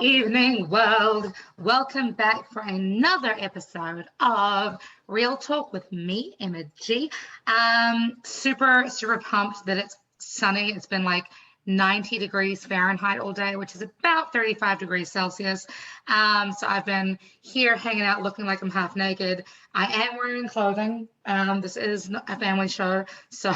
Evening world, welcome back for another episode of Real Talk with me, Emma G. Super pumped that it's sunny. It's been like 90 degrees Fahrenheit all day, which is about 35 degrees Celsius. So I've been here hanging out looking like I'm half naked. I am wearing clothing. This is a family show, so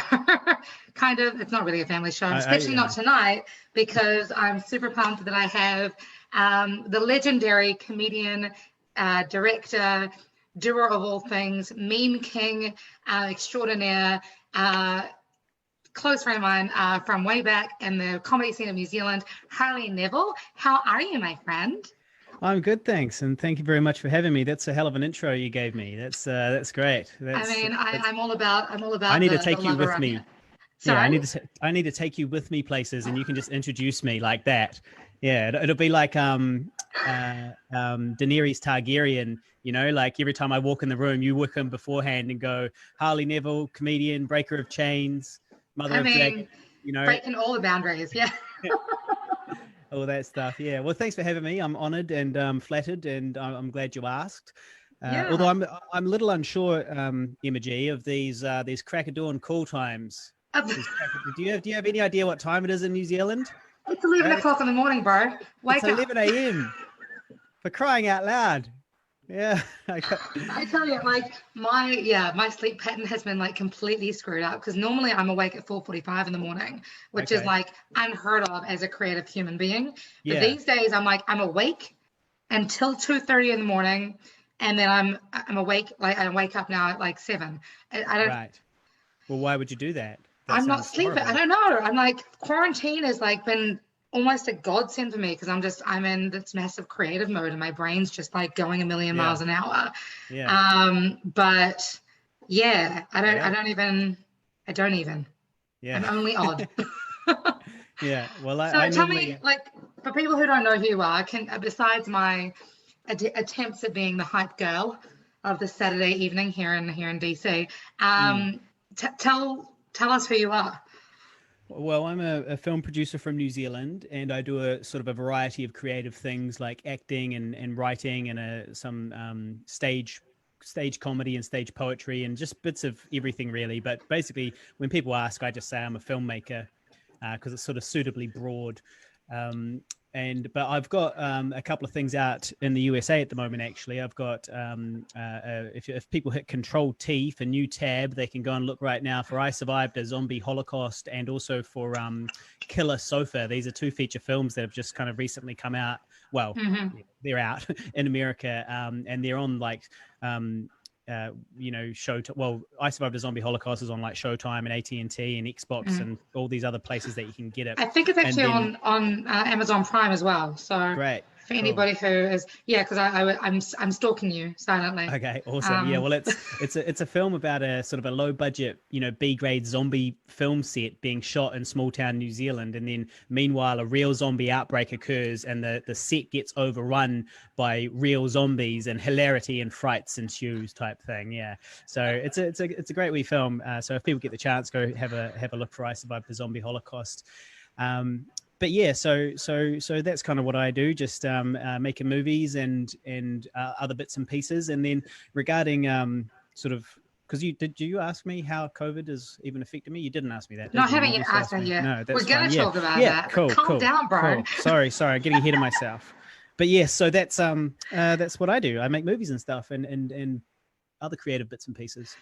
kind of, it's not really a family show, especially not tonight, because I'm super pumped that I have the legendary comedian, director, doer of all things, meme king extraordinaire, close friend of mine from way back in the comedy scene of New Zealand, Harley Neville. How are you, my friend? I'm good, thanks, and thank you very much for having me. That's a hell of an intro you gave me. That's great. I'm all about. I need to take you with me. Sorry? Yeah, I need to take you with me places, and you can just introduce me like that. Yeah, it'll be like Daenerys Targaryen. You know, like every time I walk in the room, you whip him beforehand and go, Harley Neville, comedian, breaker of chains, mother of dragons. You know, breaking all the boundaries. Yeah. All that stuff. Yeah. Well, thanks for having me. I'm honored and flattered, and I'm glad you asked. Although I'm a little unsure, Emma G, of these crack of dawn call times. Do you have any idea what time it is in New Zealand? It's 11 o'clock in the morning, bro. Wake up. 11 a.m. For crying out loud. Yeah. I tell you, like my sleep pattern has been like completely screwed up, because normally I'm awake at 4:45 in the morning, which is like unheard of as a creative human being. But these days I'm awake until 2:30 in the morning, and then I'm awake, like I wake up now at like 7. I don't. Right. Well, why would you do that? I'm not sleeping. Horrible. I don't know. I'm like, quarantine has like been almost a godsend for me, because I'm in this massive creative mode and my brain's just like going a million miles an hour. Yeah. But yeah, I don't even. Yeah. I'm only odd. Yeah. Well, so tell me, like, for people who don't know who you are, besides my attempts at being the hype girl of the Saturday evening here in DC, tell us who you are. Well, I'm a film producer from New Zealand, and I do a sort of a variety of creative things like acting and writing and some stage comedy and stage poetry and just bits of everything, really. But basically, when people ask, I just say I'm a filmmaker because it's sort of suitably broad. But I've got a couple of things out in the USA at the moment. Actually, I've got if people hit Control T for new tab, they can go and look right now for I Survived a Zombie Holocaust, and also for Killer Sofa. These are 2 feature films that have just kind of recently come out. Well, they're out in America, and they're on like Showtime. Well, I Survived a Zombie Holocaust is on like Showtime and AT&T and Xbox and all these other places that you can get it. I think it's actually on Amazon Prime as well. So great. For anybody who is, because I'm stalking you silently. Okay, awesome. Well, it's a film about a sort of a low budget, B grade zombie film set being shot in small town New Zealand, and then meanwhile a real zombie outbreak occurs, and the set gets overrun by real zombies, and hilarity and frights ensues type thing. Yeah, so it's a great wee film. So if people get the chance, go have a look for I Survived the Zombie Holocaust. But yeah, so that's kind of what I do, just making movies and other bits and pieces. And then regarding sort of, because did you ask me how COVID has even affected me? You didn't ask me that. No, I haven't yet asked that yet. No, that's We're going to talk about that. Cool. Calm down, bro. Cool. Sorry, I'm getting ahead of myself. But yeah, so that's what I do. I make movies and stuff and other creative bits and pieces.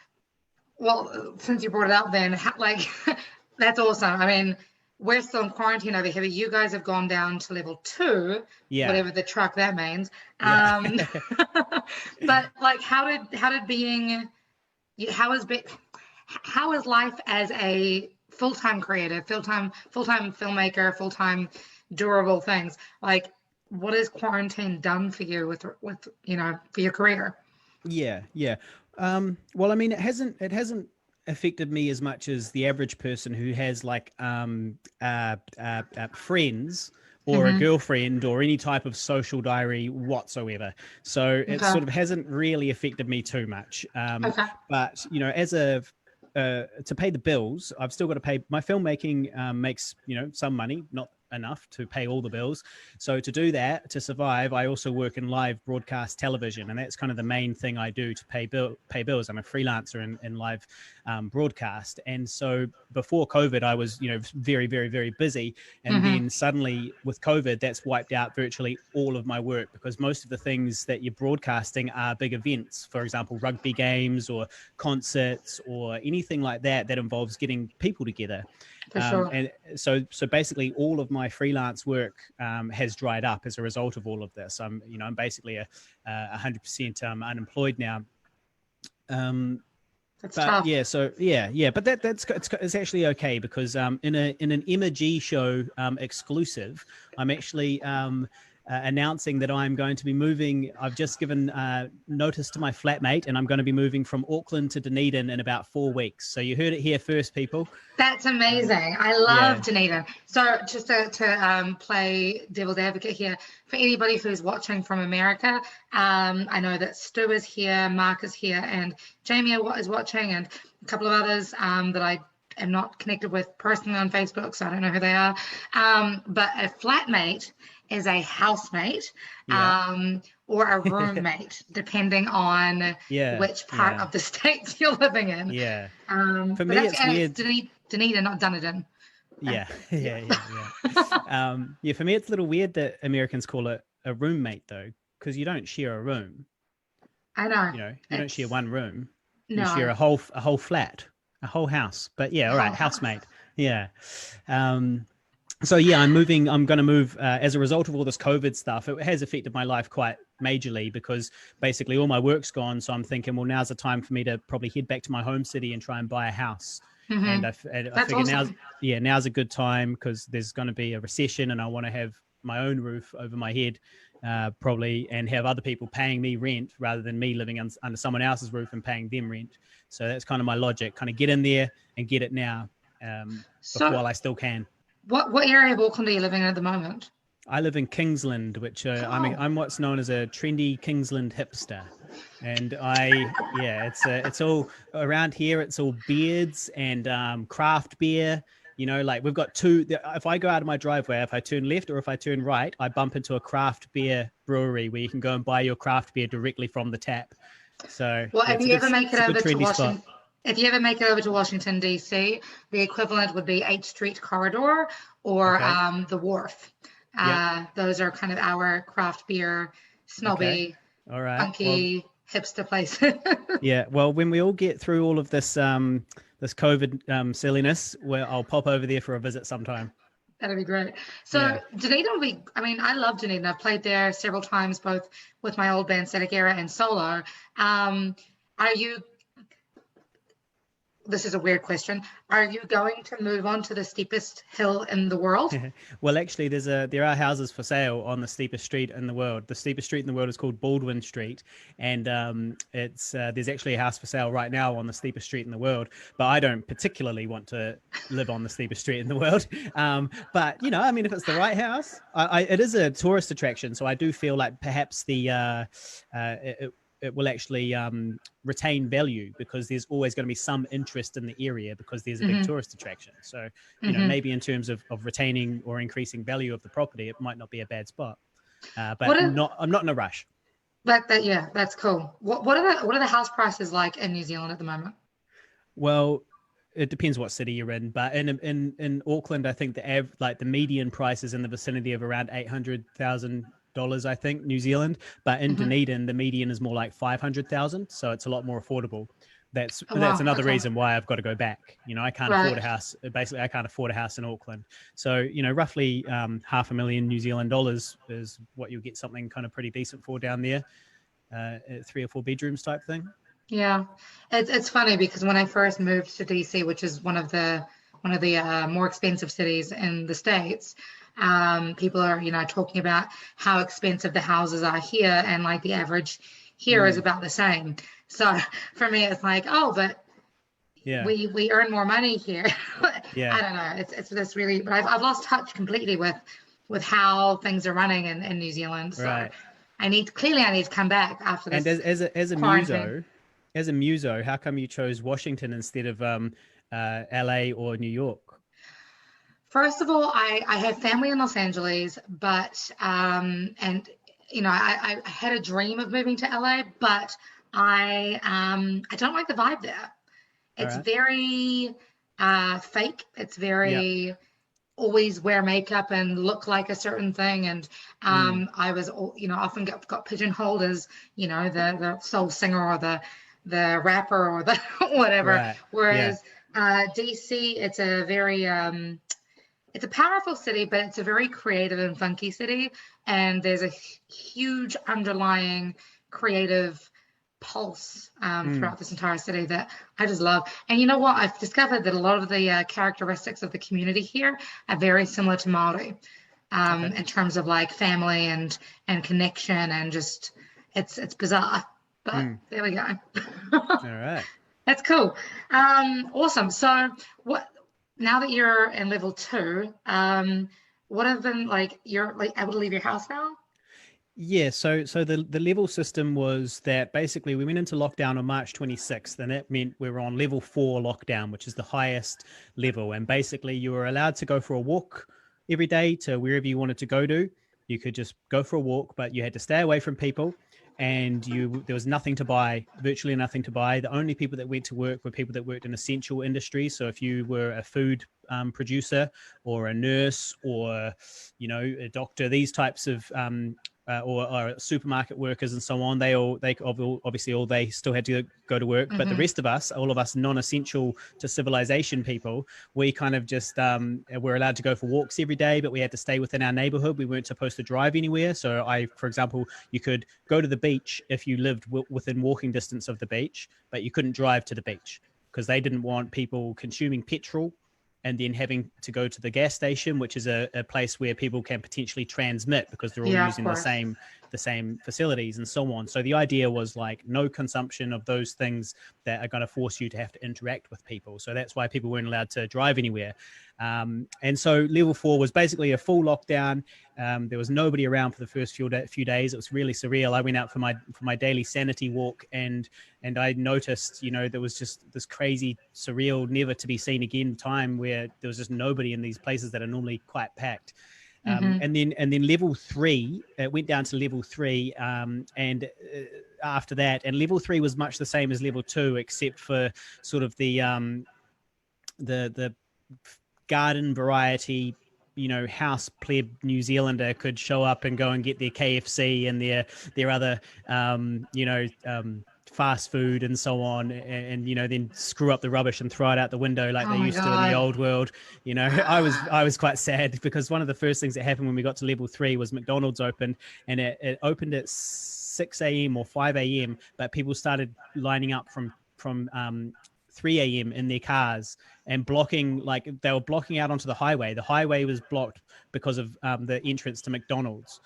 Well, since you brought it up, then that's awesome. I mean, we're still in quarantine over here, but you guys have gone down to level 2, whatever the truck that means. But like, how is life as a full-time creative, full-time filmmaker, full-time durable things? Like, what has quarantine done for you with for your career? Yeah. Well, I mean, it hasn't affected me as much as the average person who has like friends or a girlfriend or any type of social diary whatsoever. So it sort of hasn't really affected me too much. But as to pay the bills, I've still got to pay. My filmmaking makes some money, not enough to pay all the bills. So to do that, to survive, I also work in live broadcast television, and that's kind of the main thing I do to pay bills. I'm a freelancer in live broadcast, and so before COVID, I was very, very, very busy, and then suddenly with COVID, that's wiped out virtually all of my work, because most of the things that you're broadcasting are big events, for example, rugby games or concerts or anything like that involves getting people together. For sure. And so basically all of my freelance work has dried up as a result of all of this. I'm basically 100% unemployed now. That's but tough. But it's actually okay, because in an Image show exclusive, I'm actually announcing that I'm going to be moving. I've just given notice to my flatmate, and I'm going to be moving from Auckland to Dunedin in about 4 weeks. So you heard it here first, people. That's amazing. I love Dunedin. So just to play devil's advocate here, for anybody who's watching from America, I know that Stu is here, Mark is here, and Jamie is watching, and a couple of others that I am not connected with personally on Facebook, so I don't know who they are. But a flatmate is a housemate or a roommate, depending on which part of the states you're living in. Yeah. For me, it's weird. Dunedin, not Dunedin. Yeah. For me, it's a little weird that Americans call it a roommate, though, because you don't share a room. I know. You don't share one room. No. You share a whole flat, a whole house. But yeah, all right, housemate. Yeah. So yeah, I'm going to move as a result of all this COVID stuff. It has affected my life quite majorly, because basically all my work's gone. So I'm thinking, well, now's the time for me to probably head back to my home city and try and buy a house. And I figure awesome. now's a good time, because there's going to be a recession, and I want to have my own roof over my head, probably, and have other people paying me rent rather than me living under someone else's roof and paying them rent. So that's kind of my logic. Kind of get in there and get it now, while I still can. What area of Auckland are you living in at the moment? I live in Kingsland, which I'm what's known as a trendy Kingsland hipster, and it's all around here. It's all beards and craft beer. Like we've got two. If I go out of my driveway, if I turn left or if I turn right, I bump into a craft beer brewery where you can go and buy your craft beer directly from the tap. So, if you ever make it over to Washington. If you ever make it over to Washington, D.C., the equivalent would be 8th Street Corridor or the Wharf. Those are kind of our craft beer, snobby, funky, hipster places. Yeah. Well, when we all get through all of this this COVID silliness, I'll pop over there for a visit sometime. That'd be great. So Dunedin will be, I love Dunedin. I've played there several times, both with my old band, Static Era, and solo. This is a weird question. Are you going to move on to the steepest hill in the world? Well, actually, there are houses for sale on the steepest street in the world. The steepest street in the world is called Baldwin Street, and there's actually a house for sale right now on the steepest street in the world. But I don't particularly want to live on the steepest street in the world. But if it's the right house, it is a tourist attraction, so I do feel like perhaps it will actually retain value, because there's always going to be some interest in the area because there's a big tourist attraction. So, maybe in terms of retaining or increasing value of the property, it might not be a bad spot. But I'm not in a rush. That's cool. What are the house prices like in New Zealand at the moment? Well, it depends what city you're in, but in Auckland, I think the median price is in the vicinity of around $800,000. I think, New Zealand, but in Dunedin the median is more like 500,000, so it's a lot more affordable. That's another reason why I've got to go back. I can't afford a house. Basically, I can't afford a house in Auckland. So roughly $500,000 New Zealand dollars is what you'll get something kind of pretty decent for down there, 3 or 4 bedrooms type thing. Yeah, it's funny because when I first moved to DC, which is one of the more expensive cities in the States, people are, talking about how expensive the houses are here, and like the average here is about the same. So for me, it's like, but we earn more money here. I don't know. It's this really, but I've lost touch completely with how things are running in New Zealand. So I need to come back after this. And as a muso, how come you chose Washington instead of LA or New York? First of all, I have family in Los Angeles, but and you know, I had a dream of moving to LA, but I don't like the vibe there. All It's right. very fake. It's Yeah. very always wear makeup and look like a certain thing. And Mm. I was, you know, often got pigeonholed as, you know, the soul singer or the rapper or the whatever. Right. Yeah. Whereas DC, it's a powerful city, but it's a very creative and funky city. And there's a huge underlying creative pulse Mm. throughout this entire city that I just love. And you know what? I've discovered that a lot of the characteristics of the community here are very similar to Maori Okay. in terms of like family and connection and just it's bizarre. But Mm. there we go. All right. That's cool. Awesome. So what now that you're in level two, what have been like you're like able to leave your house now? Yeah, so the level system was that basically we went into lockdown on March 26th, and that meant we were on level 4 lockdown, which is the highest level. And basically you were allowed to go for a walk every day to wherever you wanted to go to. You could just go for a walk, but you had to stay away from people, and there was nothing to buy, virtually nothing to buy. The only people that went to work were people that worked in essential industries. So if you were a food producer or a nurse or, you know, a doctor, these types of or supermarket workers and so on, they obviously all they still had to go to work. But the Mm-hmm. rest of us, all of us non-essential to civilization people, we kind of just were allowed to go for walks every day, but we had to stay within our neighborhood. We weren't supposed to drive anywhere. So for example, you could go to the beach if you lived within walking distance of the beach, but you couldn't drive to the beach because they didn't want people consuming petrol and then having to go to the gas station, which is a place where people can potentially transmit because they're all Yeah, of using the course. same facilities and so on. So the idea was like no consumption of those things that are going to force you to have to interact with people. So that's why people weren't allowed to drive anywhere. And so level 4 was basically a full lockdown. There was nobody around for the first few days. It was really surreal. I went out for my daily Sanity walk, and I noticed, you know, there was just this crazy, surreal, never to be seen again time where there was just nobody in these places that are normally quite packed. Mm-hmm. And then level 3, it went down to level 3, and after that, and level 3 was much the same as level 2, except for sort of the garden variety, you know, house pleb New Zealander could show up and go and get their KFC and their other fast food and so on, and you know, then screw up the rubbish and throw it out the window like Oh they my used to in the God. old world. You know, I was quite sad because one of the first things that happened when we got to level 3 was McDonald's opened, and it opened at 6 a.m. or 5 a.m., but people started lining up from 3 a.m. in their cars and blocking, like they were blocking out onto the highway. The highway was blocked because of the entrance to McDonald's.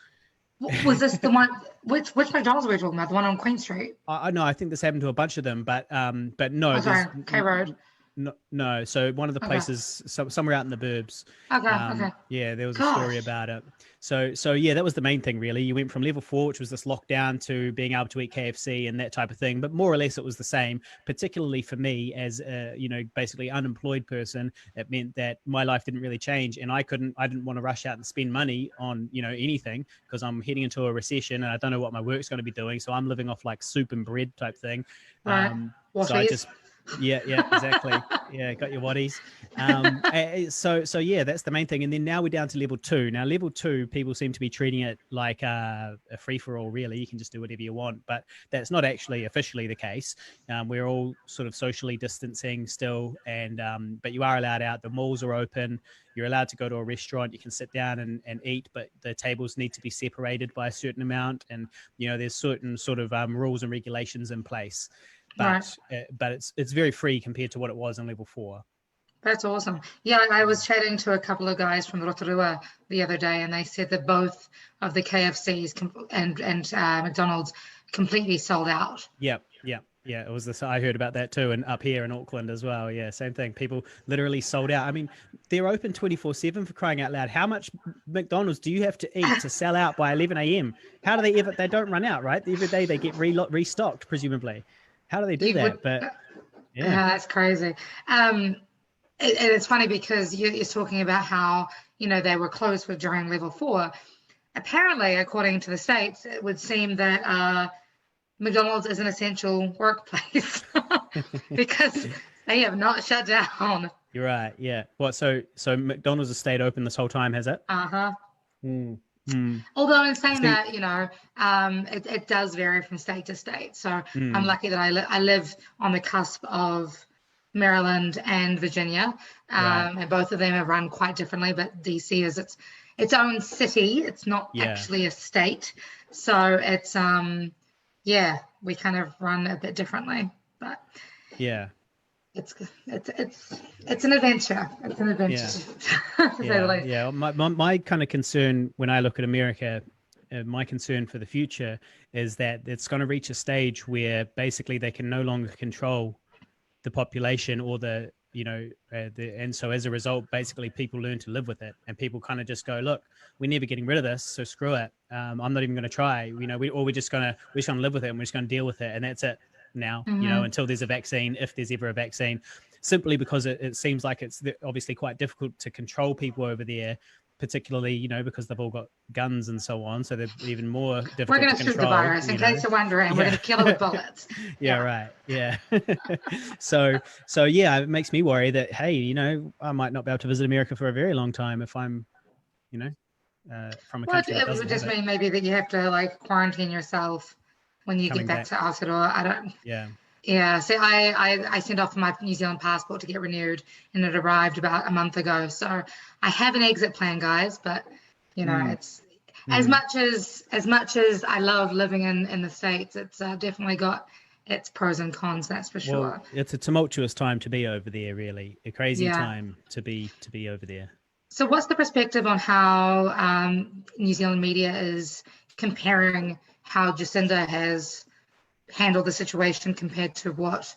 Was this the one? Which McDonald's were we talking about? The one on Queen Street? I know, I think this happened to a bunch of them, but no, Oh, there's sorry, K Road. no. So one of the Okay. places, somewhere out in the burbs, Okay. Okay. yeah, there was a story Gosh. about it. So yeah, that was the main thing really. You went from level 4, which was this lockdown, to being able to eat KFC and that type of thing. But more or less, it was the same. Particularly for me, as a, you know, basically unemployed person, it meant that my life didn't really change, and I didn't want to rush out and spend money on, you know, anything, because I'm heading into a recession and I don't know what my work's going to be doing. So I'm living off like soup and bread type thing. Right. So I Waffles. just yeah, exactly. Yeah, got your waddies. So yeah, that's the main thing. And then now we're down to level 2. Now level 2, people seem to be treating it like a free for all. Really, you can just do whatever you want, but that's not actually officially the case. We're all sort of socially distancing still, and but you are allowed out. The malls are open. You're allowed to go to a restaurant. You can sit down and eat, but the tables need to be separated by a certain amount, and you know, there's certain sort of rules and regulations in place. Right. But it's very free compared to what it was in level 4. That's awesome. Yeah, I was chatting to a couple of guys from Rotorua the other day, and they said that both of the KFCs and McDonald's completely sold out. Yep. Yeah, it was this. I heard about that too, and up here in Auckland as well. Yeah, same thing. People literally sold out. I mean, they're open 24/7, for crying out loud. How much McDonald's do you have to eat to sell out by 11 a.m.? How do they ever? They don't run out, right? Every day they get restocked, presumably. How do they do You that? would, But yeah, that's crazy. And it's funny because you're talking about how, they were closed during level 4. Apparently, according to the states, it would seem that McDonald's is an essential workplace because they have not shut down. You're right. Yeah. What? So McDonald's has stayed open this whole time, has it? Uh-huh. Mm. Although in saying that, it does vary from state to state. So I'm lucky that I live on the cusp of Maryland and Virginia, and both of them are run quite differently. But DC is its own city. It's not actually a state. So it's we kind of run a bit differently. But yeah. It's an adventure. It's an adventure. To say the least. Yeah. My kind of concern when I look at America, my concern for the future is that it's going to reach a stage where basically they can no longer control the population or and so as a result, basically people learn to live with it, and people kind of just go, look, we're never getting rid of this, so screw it. I'm not even going to try. We're just going to live with it, and we're just going to deal with it, and that's it. Now, until there's a vaccine, if there's ever a vaccine, simply because it seems like it's obviously quite difficult to control people over there, particularly, because they've all got guns and so on. So they're even more difficult We're going to to shoot the virus, in case you're wondering. We're going to kill it with bullets. Right. Yeah. So it makes me worry that, hey, I might not be able to visit America for a very long time if I'm, from a country that doesn't it would just have it. mean maybe that you have to quarantine yourself when you get back to us, or I don't. Yeah. So I sent off my New Zealand passport to get renewed, and it arrived about a month ago. So I have an exit plan, guys. But it's as much as I love living in the States, it's definitely got its pros and cons. That's for sure. Well, it's a tumultuous time to be over there. Really, a crazy time to be over there. So what's the perspective on how New Zealand media is comparing how Jacinda has handled the situation compared to what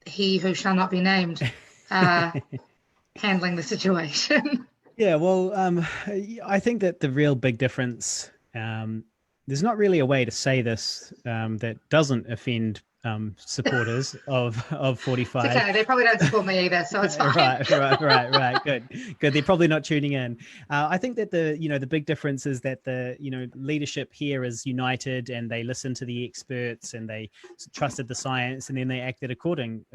he who shall not be named handling the situation? Yeah, well, I think that the real big difference, there's not really a way to say this that doesn't offend supporters of 45. It's okay, they probably don't support me either, so it's fine. Right. Good. They're probably not tuning in. I think that the big difference is that the leadership here is united, and they listen to the experts, and they trusted the science, and then they acted accordingly.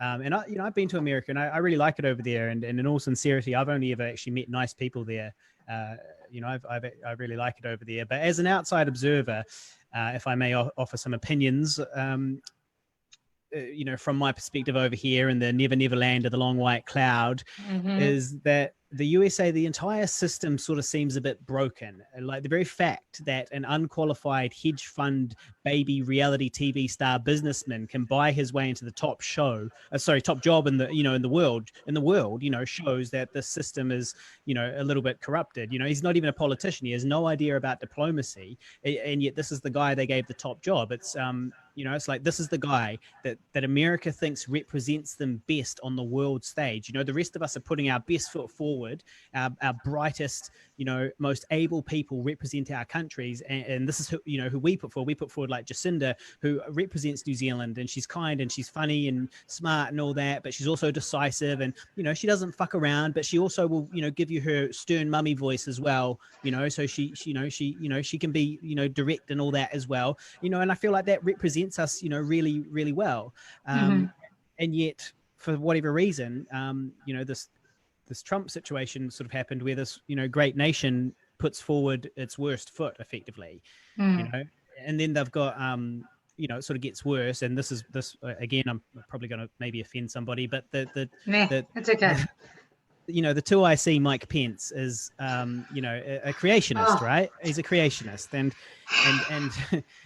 And I've been to America, and I really like it over there. And in all sincerity, I've only ever actually met nice people there. I really like it over there. But as an outside observer, if I may offer some opinions, from my perspective over here in the never land of the long white cloud, is that the USA, the entire system sort of seems a bit broken. Like the very fact that an unqualified hedge fund baby reality TV star businessman can buy his way into the top job in the world, shows that the system is, a little bit corrupted. He's not even a politician. He has no idea about diplomacy. And yet this is the guy they gave the top job. It's, it's like, this is the guy that America thinks represents them best on the world stage. The rest of us are putting our best foot forward. Our brightest, most able people represent our countries, and this is who we put forward. We put forward like Jacinda, who represents New Zealand, and she's kind and she's funny and smart and all that, but she's also decisive, and she doesn't fuck around, but she also will give you her stern mummy voice as well, so she can be direct and all that as well, and I feel like that represents us really, really well. And yet for whatever reason, this Trump situation sort of happened where this, great nation puts forward its worst foot effectively, and then they've got, it sort of gets worse. And this again, I'm probably going to maybe offend somebody, but it's okay. The two I see, Mike Pence is, a creationist, right? He's a creationist, and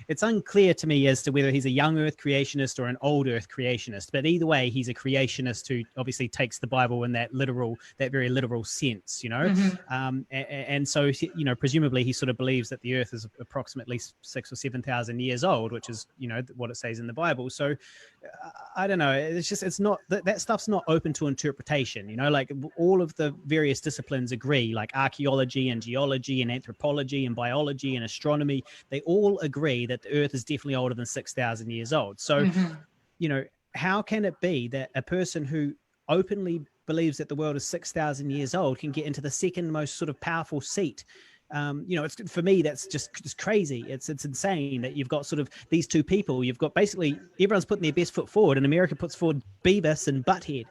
it's unclear to me as to whether he's a young Earth creationist or an old Earth creationist. But either way, he's a creationist who obviously takes the Bible in that very literal sense, and so presumably he sort of believes that the Earth is approximately 6,000 or 7,000 years old, which is what it says in the Bible. So I don't know. It's not that stuff's not open to interpretation. Like all of the various disciplines agree, like archaeology and geology and anthropology and biology and astronomy. They all agree that the Earth is definitely older than 6,000 years old. So, how can it be that a person who openly believes that the world is 6,000 years old can get into the second most sort of powerful seat? It's, for me, that's just crazy. It's insane that you've got sort of these two people. You've got basically everyone's putting their best foot forward, and America puts forward Beavis and Butthead.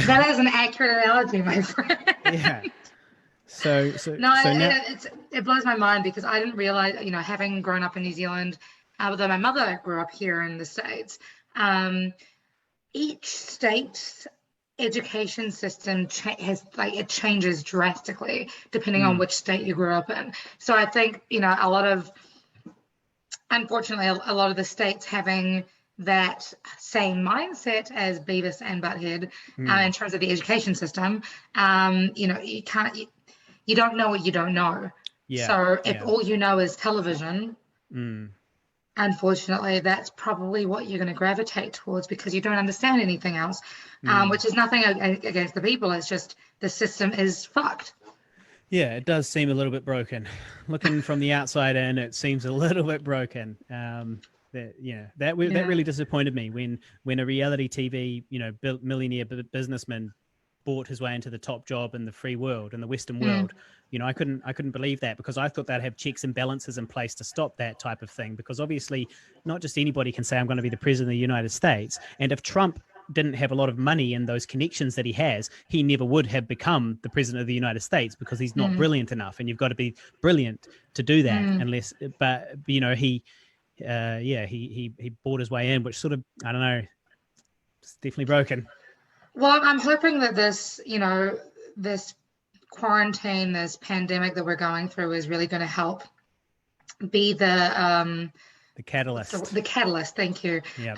That is an accurate analogy, my friend. Yeah. So no, now it blows my mind because I didn't realize, having grown up in New Zealand, although my mother grew up here in the States, each state's education system it changes drastically depending on which state you grew up in. So I think, unfortunately, a lot of the states having that same mindset as Beavis and Butthead in terms of the education system. You don't know what you don't know. Yeah. So if all you know is television, unfortunately, that's probably what you're going to gravitate towards because you don't understand anything else, which is nothing against the people. It's just the system is fucked. Yeah, it does seem a little bit broken. Looking from the outside in, it seems a little bit broken. That really disappointed me when a reality TV, millionaire businessman bought his way into the top job in the free world, in the Western world. I couldn't believe that because I thought they'd have checks and balances in place to stop that type of thing. Because obviously, not just anybody can say I'm going to be the president of the United States. And if Trump didn't have a lot of money and those connections that he has, he never would have become the president of the United States because he's not brilliant enough. And you've got to be brilliant to do that, he bought his way in, which sort of, I don't know, it's definitely broken. Well, I'm hoping that this quarantine, this pandemic that we're going through is really going to help be the catalyst. The catalyst, thank you, yep.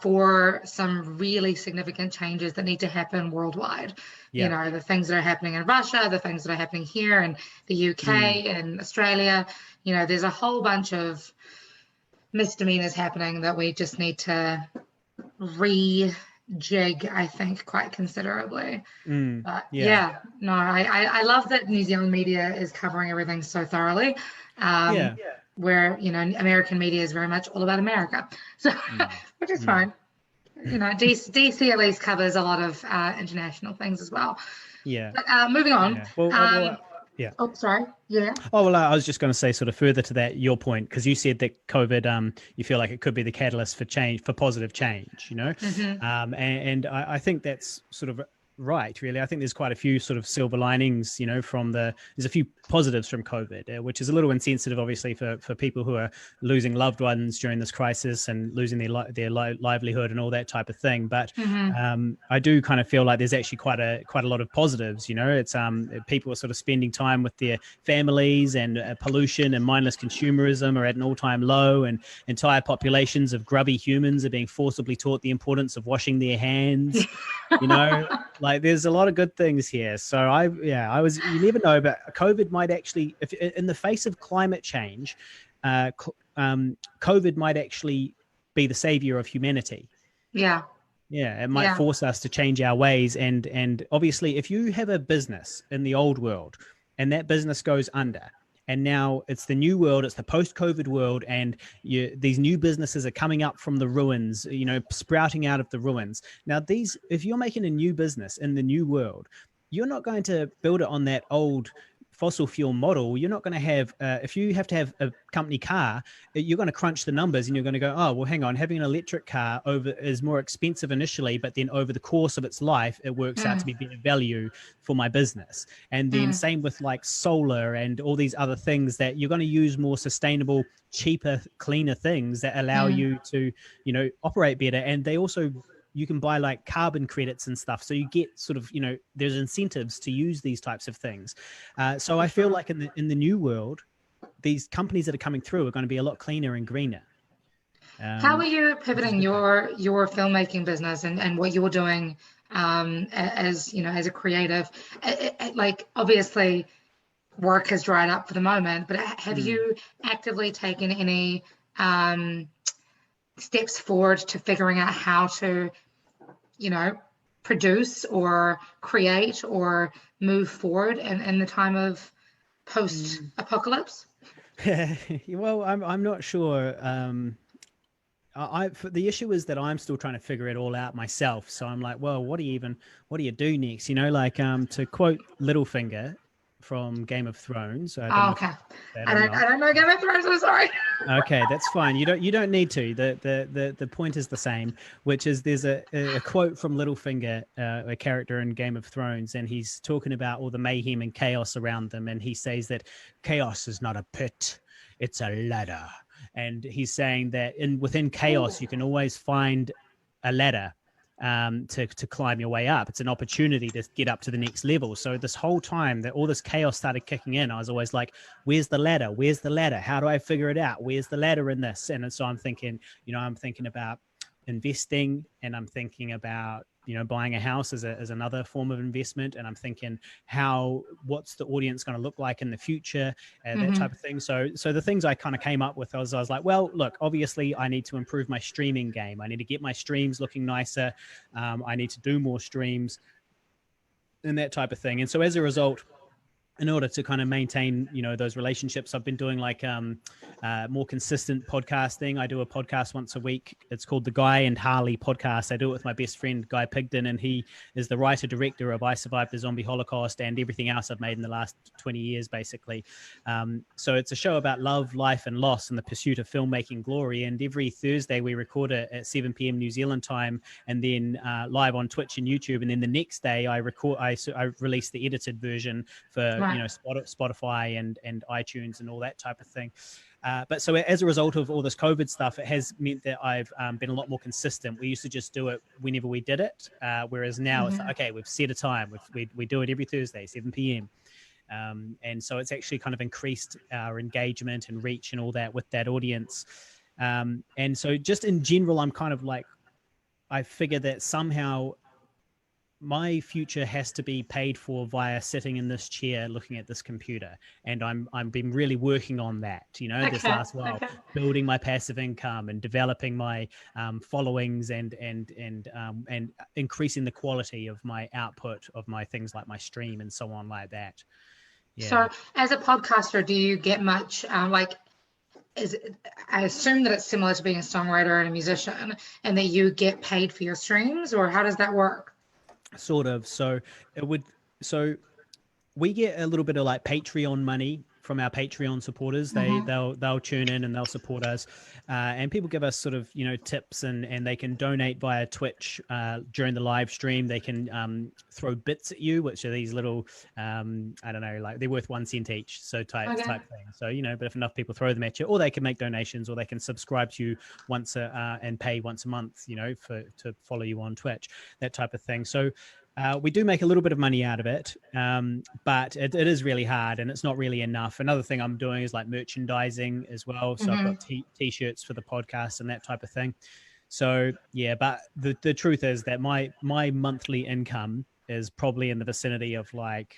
For some really significant changes that need to happen worldwide. Yep. The things that are happening in Russia, the things that are happening here in the UK and Australia. There's a whole bunch of misdemeanors happening that we just need to rejig, I think, quite considerably. But I love that New Zealand media is covering everything so thoroughly. Where American media is very much all about America, so which is fine. DC at least covers a lot of international things as well. But moving on. Yeah. Oh, sorry. Yeah. Oh, well, I was just going to say, sort of further to that, your point, because you said that COVID, you feel like it could be the catalyst for change, for positive change, and I think that's sort of right, really. I think there's quite a few sort of silver linings, there's a few positives from COVID, which is a little insensitive, obviously, for people who are losing loved ones during this crisis and losing their livelihood and all that type of thing. But I do kind of feel like there's actually quite a lot of positives. It's people are sort of spending time with their families, and pollution and mindless consumerism are at an all-time low, and entire populations of grubby humans are being forcibly taught the importance of washing their hands. Like there's a lot of good things here. So you never know, but COVID might actually, if in the face of climate change, COVID might actually be the savior of humanity. Yeah. Yeah, it might force us to change our ways. And obviously, if you have a business in the old world and that business goes under, and now it's the new world, it's the post-COVID world, and these new businesses are coming up from the ruins, sprouting out of the ruins. Now, if you're making a new business in the new world, you're not going to build it on that old fossil fuel model. You're not going to have, if you have to have a company car, you're going to crunch the numbers and you're going to go, oh, well, hang on, having an electric car is more expensive initially, but then over the course of its life, it works out to be better value for my business. And then same with like solar and all these other things, that you're going to use more sustainable, cheaper, cleaner things that allow you to, operate better. And they also, you can buy like carbon credits and stuff. So you get sort of, there's incentives to use these types of things. So I feel like in the new world, these companies that are coming through are going to be a lot cleaner and greener. How are you pivoting your filmmaking business and what you're doing as a creative? Like obviously work has dried up for the moment, but have you actively taken any steps forward to figuring out how to, produce or create or move forward in the time of post-apocalypse? Well, I'm not sure. the issue is that I'm still trying to figure it all out myself. So I'm like, well, what do you do next? You know, like to quote Littlefinger from Game of Thrones. I don't Oh, know if okay. that I or don't not. I don't know Game of Thrones. I'm sorry. Okay, that's fine. You don't need to. The point is the same, which is there's a quote from Littlefinger, a character in Game of Thrones, and he's talking about all the mayhem and chaos around them, and he says that chaos is not a pit, it's a ladder. And he's saying that within chaos you can always find a ladder to climb your way up. It's an opportunity to get up to the next level. So this whole time that all this chaos started kicking in, I was always like, where's the ladder? Where's the ladder? How do I figure it out? Where's the ladder in this? And so I'm thinking, I'm thinking about investing, and I'm thinking about buying a house as another form of investment, and I'm thinking what's the audience going to look like in the future, that type of thing. So the things I kind of came up with, I was like, well, look, obviously I need to improve my streaming game. I need to get my streams looking nicer. I need to do more streams and that type of thing. And so as a result, in order to kind of maintain, those relationships, I've been doing like more consistent podcasting. I do a podcast once a week. It's called the Guy and Harley podcast. I do it with my best friend, Guy Pigden, and he is the writer-director of I Survived the Zombie Holocaust and everything else I've made in the last 20 years, basically. So it's a show about love, life, and loss and the pursuit of filmmaking glory. And every Thursday we record it at 7 p.m. New Zealand time, and then live on Twitch and YouTube. And then the next day I release the edited version for Spotify and iTunes and all that type of thing. But so as a result of all this COVID stuff, it has meant that I've been a lot more consistent. We used to just do it whenever we did it, whereas now it's like, okay, we've set a time. We do it every Thursday, 7 p.m. And so it's actually kind of increased our engagement and reach and all that with that audience. And so just in general, I'm kind of like, I figure that somehow my future has to be paid for via sitting in this chair looking at this computer, and I'm been really working on that, this last while, building my passive income and developing my followings and increasing the quality of my output of my things like my stream and so on like that. Yeah. So as a podcaster, do you get much I assume that it's similar to being a songwriter and a musician, and that you get paid for your streams, or how does that work? Sort of. So we get a little bit of like Patreon money from our Patreon supporters. They'll tune in and they'll support us, and people give us sort of tips, and they can donate via Twitch during the live stream. They can throw bits at you, which are these little I don't know, like they're worth 1 cent each, so type thing. So but if enough people throw them at you, or they can make donations, or they can subscribe to you once and pay once a month, to follow you on Twitch, that type of thing. So we do make a little bit of money out of it, but it is really hard, and it's not really enough. Another thing I'm doing is like merchandising as well. So I've got t-shirts for the podcast and that type of thing. So yeah, but the truth is that my monthly income is probably in the vicinity of like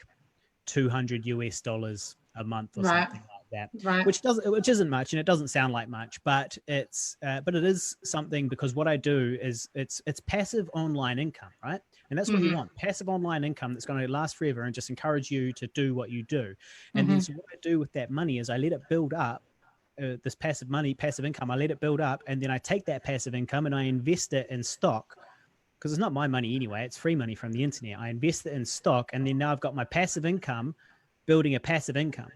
$200 a month or something like that, which isn't much, and it doesn't sound like much, but it is something, because what I do is it's passive online income, right? And that's what you want, passive online income that's going to last forever and just encourage you to do what you do. And then so what I do with that money is I let it build up, this passive income, I let it build up, and then I take that passive income and I invest it in stock, because it's not my money anyway, it's free money from the internet. I invest it in stock, and then now I've got my passive income building a passive income.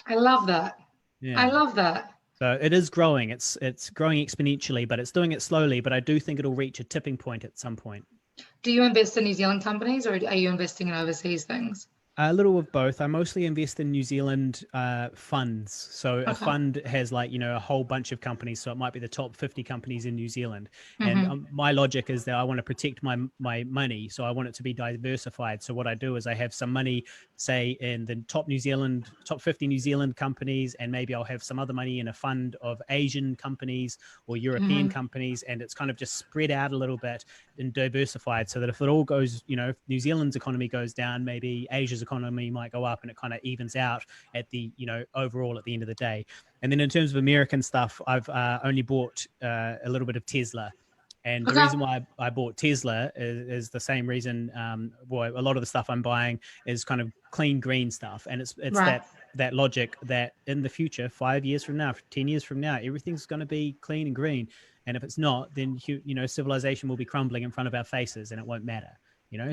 I love that. Yeah. I love that. So it is growing. It's growing exponentially, but it's doing it slowly. But I do think it'll reach a tipping point at some point. Do you invest in New Zealand companies, or are you investing in overseas things? A little of both. I mostly invest in New Zealand funds. So a fund has a whole bunch of companies. So it might be the top 50 companies in New Zealand. And my logic is that I want to protect my money. So I want it to be diversified. So what I do is I have some money, say, in the top 50 New Zealand companies, and maybe I'll have some other money in a fund of Asian companies or European companies. And it's kind of just spread out a little bit and diversified, so that if it all goes, if New Zealand's economy goes down, maybe Asia's economy might go up, and it kind of evens out at the overall at the end of the day. And then in terms of American stuff, I've only bought a little bit of Tesla, and the reason why I bought Tesla is the same reason. A lot of the stuff I'm buying is kind of clean green stuff, and it's that logic that in the future, 5 years from now, 10 years from now, everything's going to be clean and green. And if it's not, then civilization will be crumbling in front of our faces, and it won't matter.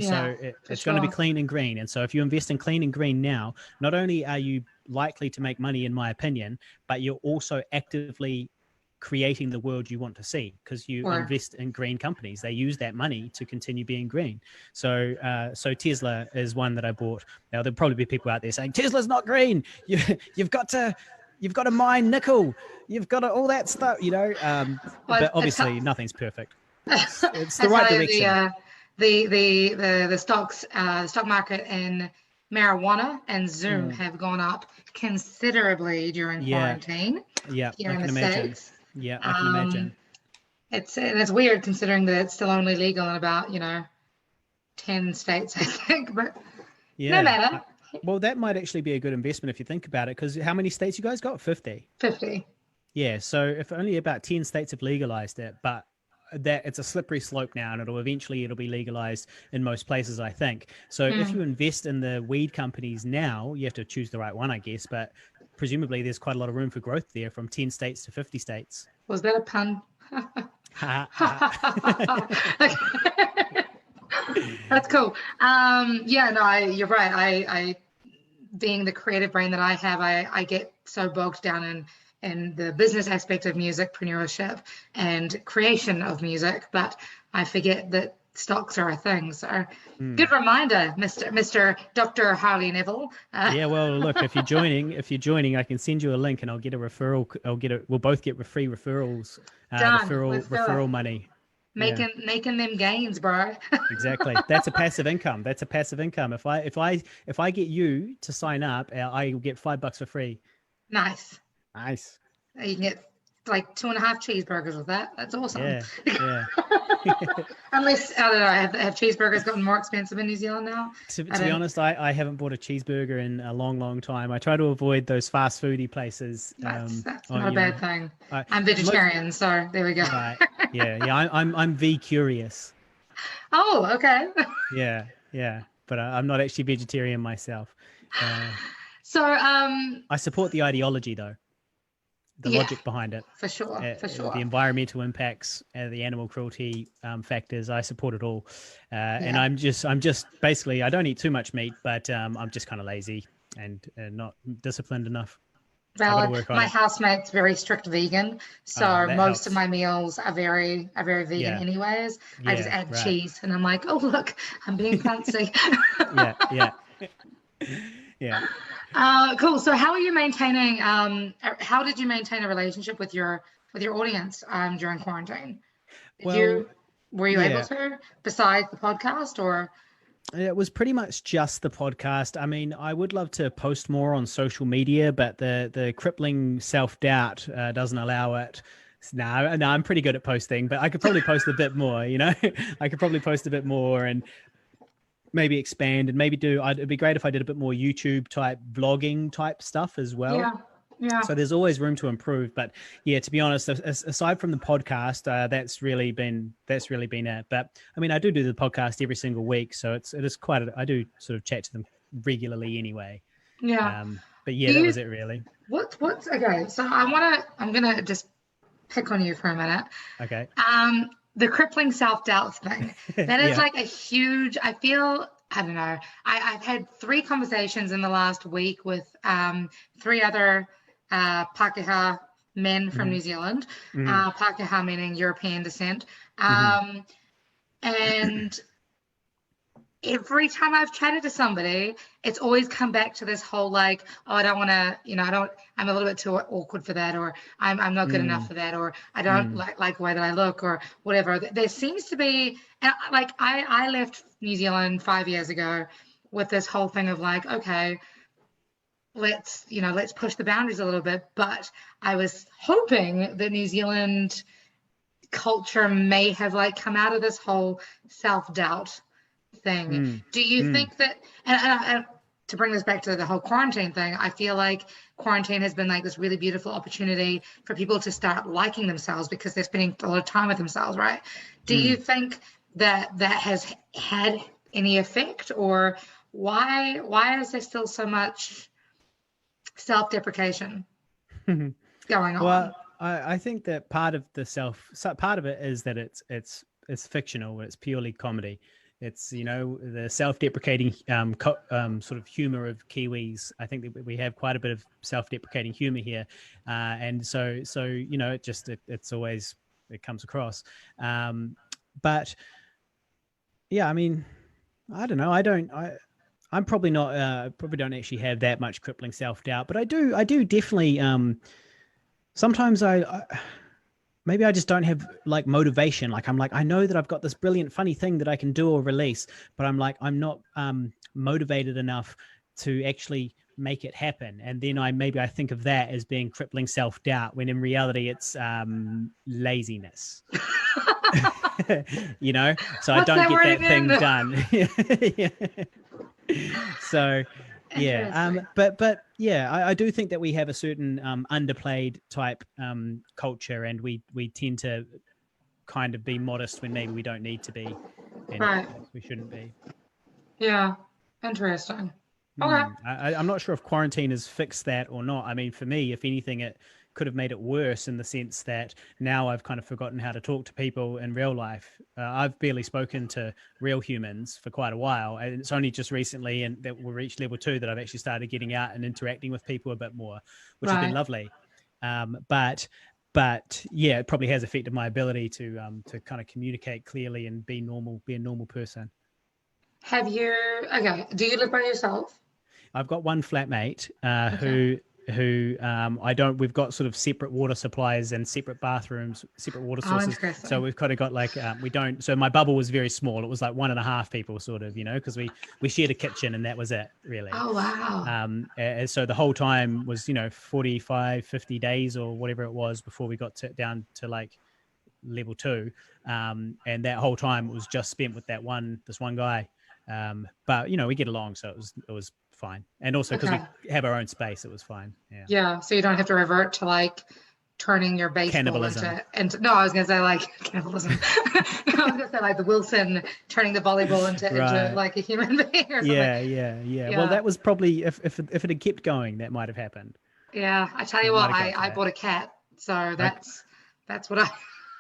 So it's going to be clean and green. And so if you invest in clean and green now, not only are you likely to make money, in my opinion, but you're also actively creating the world you want to see, because you invest in green companies. They use that money to continue being green. So Tesla is one that I bought. Now there'll probably be people out there saying Tesla's not green. You've got to mine nickel. You've got to all that stuff, but obviously nothing's perfect. It's the right direction. The stock market in marijuana and Zoom have gone up considerably during quarantine. Yeah, here I in can the imagine. States. Yeah, I can imagine. It's weird considering that it's still only legal in about 10 states, I think. But no matter. Well, that might actually be a good investment if you think about it, because how many states you guys got? 50. 50. Yeah, so if only about 10 states have legalized it, but that it's a slippery slope now, and it'll be legalized in most places, I think. So if you invest in the weed companies now, you have to choose the right one, I guess, but presumably there's quite a lot of room for growth there, from 10 states to 50 states. Was that a pun? That's cool. You're right. I being the creative brain that I have, I get so bogged down in the business aspect of musicpreneurship and creation of music, but I forget that stocks are a thing. So good reminder, Mr. Dr. Harley Neville. Yeah, well, look, if you're joining, I can send you a link and I'll get a referral. We'll both get free referrals, referral money. Making them gains, bro. Exactly. That's a passive income. If I get you to sign up, I will get $5 for free. Nice. You can get like 2.5 cheeseburgers with that. That's awesome. Yeah. Unless, I don't know, have cheeseburgers gotten more expensive in New Zealand now? To be honest, I haven't bought a cheeseburger in a long, long time. I try to avoid those fast foodie places. That's not a bad thing. I'm vegetarian, so there we go. Right. Yeah. I'm V-curious. Oh, okay. Yeah. But I'm not actually vegetarian myself. So I support the ideology, though. The logic behind it. For sure. The environmental impacts, the animal cruelty factors, I support it all. And I'm just basically, I don't eat too much meat, but I'm just kind of lazy and not disciplined enough. Well, my housemate's very strict vegan, so most helps. of my meals are very vegan anyways. I just add cheese and I'm like, oh, look, I'm being fancy. Yeah. Cool. So how are you maintaining, how did you maintain a relationship with your audience during quarantine? Were you able to, besides the podcast, or? It was pretty much just the podcast. I mean, I would love to post more on social media, but the crippling self-doubt doesn't allow it. No, I'm pretty good at posting, but I could probably post a bit more, I could probably post a bit more and maybe expand and maybe it'd be great if I did a bit more YouTube type vlogging type stuff as well. Yeah. So there's always room to improve, but yeah, to be honest, aside from the podcast, that's really been it. But I mean, I do the podcast every single week, so it is quite. I do sort of chat to them regularly anyway. Yeah. But yeah, that was it really. What's okay? So I'm gonna just pick on you for a minute. Okay. The crippling self-doubt thing, that is like a huge, I don't know, I've had 3 conversations in the last week with 3 other Pākehā men from New Zealand, Pākehā meaning European descent, and every time I've chatted to somebody, it's always come back to this whole like, oh, I don't want to, I'm a little bit too awkward for that, or I'm not good enough for that, or I don't like the way that I look, or whatever. There seems to be, and like I left New Zealand 5 years ago with this whole thing of like, okay, let's push the boundaries a little bit. But I was hoping that New Zealand culture may have like come out of this whole self-doubt thing. Do you think that, and to bring this back to the whole quarantine thing, I feel like quarantine has been like this really beautiful opportunity for people to start liking themselves because they're spending a lot of time with themselves, right? Do you think that has had any effect, or why is there still so much self-deprecation going on? Well, I think that part of it is that it's fictional. It's purely comedy. It's, the self-deprecating sort of humor of Kiwis. I think that we have quite a bit of self-deprecating humor here, and so it's always, it comes across. But yeah, I mean, I don't know. I'm probably not. Probably don't actually have that much crippling self-doubt, but I do definitely. Sometimes maybe I just don't have like motivation. Like I'm like, I know that I've got this brilliant, funny thing that I can do or release, but I'm like, I'm not motivated enough to actually make it happen. And then I think of that as being crippling self-doubt, when in reality it's laziness. So I don't get that thing done. So yeah, but yeah, I do think that we have a certain underplayed type culture, and we tend to kind of be modest when maybe we don't need to be, and Right. we shouldn't be. Yeah, interesting. Okay. I'm not sure if quarantine has fixed that or not. I mean, for me, if anything, it could have made it worse, in the sense that now I've kind of forgotten how to talk to people in real life. I've barely spoken to real humans for quite a while, and it's only just recently, and that we reached level 2, that I've actually started getting out and interacting with people a bit more, which has been lovely. But yeah, it probably has affected my ability to kind of communicate clearly and be a normal person. Do you live by yourself? I've got one flatmate who we've got sort of separate water supplies and separate bathrooms, separate water sources. So we've kind of got like, so my bubble was very small. It was like 1.5 people sort of, because we shared a kitchen and that was it really. Oh, wow. So the whole time was, 45, 50 days or whatever it was before we got down to like level 2. And that whole time it was just spent with this one guy. But we get along, so it was fine. And also because we have our own space, it was fine. Yeah, so you don't have to revert to like turning your baseball cannibalism into no, I was gonna say like cannibalism. I was gonna say like the Wilson turning the volleyball into like a human being or something. Yeah. Well, that was probably, if it had kept going, that might have happened. Yeah, I tell you what, I bought a cat, so that's what I.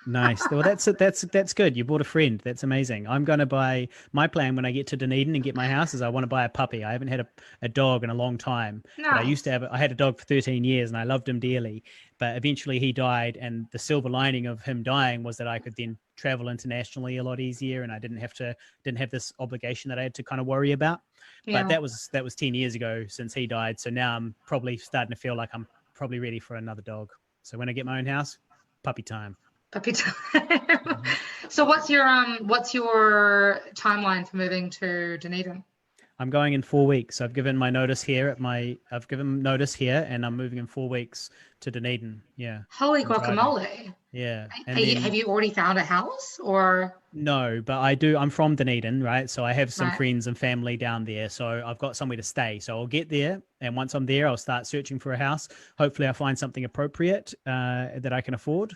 Nice. Well, that's good. You bought a friend. That's amazing. I'm going to buy, my plan when I get to Dunedin and get my house is I want to buy a puppy. I haven't had a dog in a long time. Nice. But I had a dog for 13 years and I loved him dearly, but eventually he died, and the silver lining of him dying was that I could then travel internationally a lot easier, and I didn't have this obligation that I had to kind of worry about. But that was 10 years ago since he died. So now I'm probably starting to feel like I'm probably ready for another dog. So when I get my own house, puppy time. Puppy time. So what's your timeline for moving to Dunedin? I'm going in 4 weeks. I've given notice here, and I'm moving in 4 weeks to Dunedin. Yeah. Holy guacamole. Yeah. Have you already found a house or? No, but I do. I'm from Dunedin, right? So I have some friends and family down there. So I've got somewhere to stay. So I'll get there. And once I'm there, I'll start searching for a house. Hopefully I'll find something appropriate that I can afford.